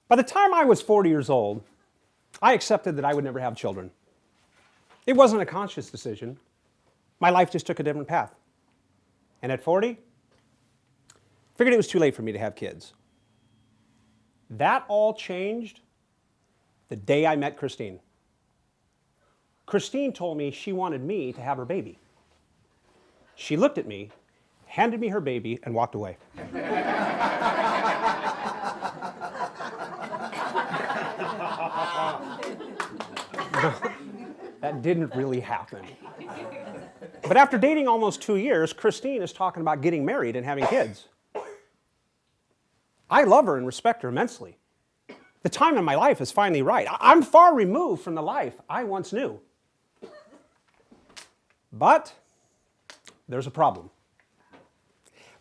By the time I was 40 years old, I accepted that I would never have children. It wasn't a conscious decision. My life just took a different path. And at 40, figured it was too late for me to have kids. That all changed the day I met Christine. Christine told me she wanted me to have her baby. She looked at me, handed me her baby, and walked away. That didn't really happen. But after dating almost 2 years, Christine is talking about getting married and having kids. I love her and respect her immensely. The time in my life is finally right. I'm far removed from the life I once knew. But there's a problem.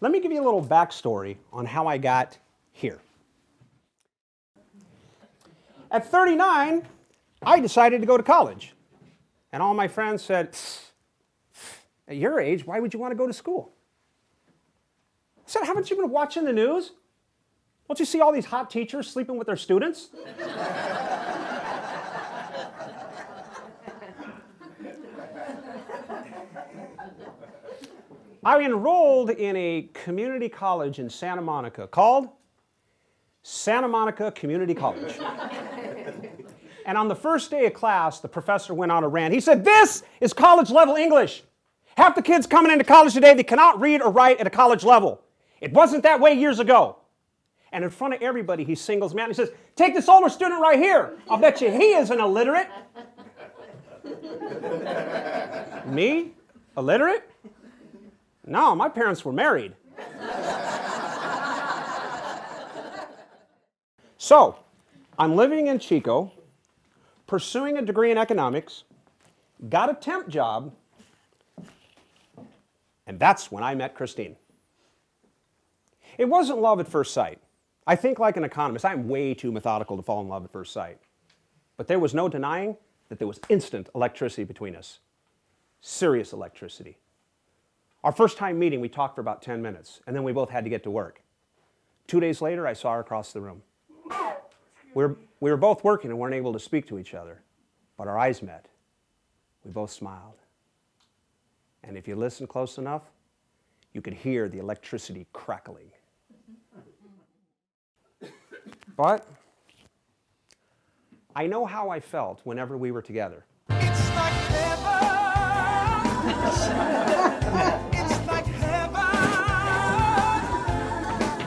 Let me give you a little backstory on how I got here. At 39, I decided to go to college. And all my friends said, at your age, why would you want to go to school? I said, haven't you been watching the news? Don't you see all these hot teachers sleeping with their students? I enrolled in a community college in Santa Monica called Santa Monica Community College. And on the first day of class, the professor went on a rant. He said, this is college-level English. Half the kids coming into college today, they cannot read or write at a college level. It wasn't that way years ago. And in front of everybody, he singles me out and he says, take this older student right here. I'll bet you he isn't illiterate. Me? Illiterate? No, my parents were married. So, I'm living in Chico, pursuing a degree in economics, got a temp job, and that's when I met Christine. It wasn't love at first sight. I think like an economist, I'm way too methodical to fall in love at first sight. But there was no denying that there was instant electricity between us. Serious electricity. Our first time meeting, we talked for about 10 minutes, and then we both had to get to work. 2 days later, I saw her across the room. We were both working and weren't able to speak to each other, but our eyes met. We both smiled. And if you listen close enough, you could hear the electricity crackling. But I know how I felt whenever we were together. It's like heaven. It's like heaven.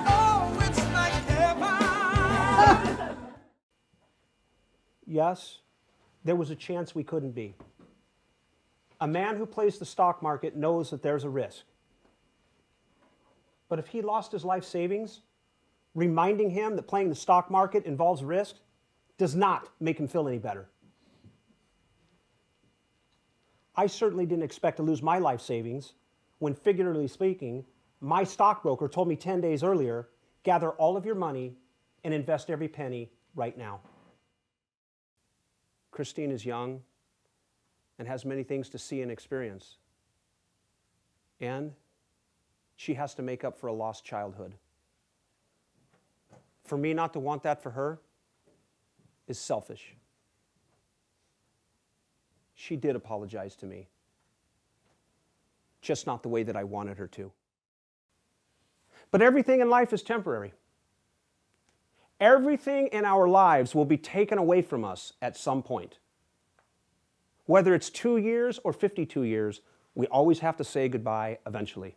Oh, it's like heaven. Yes, there was a chance we couldn't be. A man who plays the stock market knows that there's a risk. But if he lost his life savings, reminding him that playing the stock market involves risk does not make him feel any better. I certainly didn't expect to lose my life savings when, figuratively speaking, my stockbroker told me 10 days earlier, gather all of your money and invest every penny right now. Christine is young and has many things to see and experience. And she has to make up for a lost childhood. For me not to want that for her is selfish. She did apologize to me, just not the way that I wanted her to. But everything in life is temporary. Everything in our lives will be taken away from us at some point. Whether it's 2 years or 52 years, we always have to say goodbye eventually.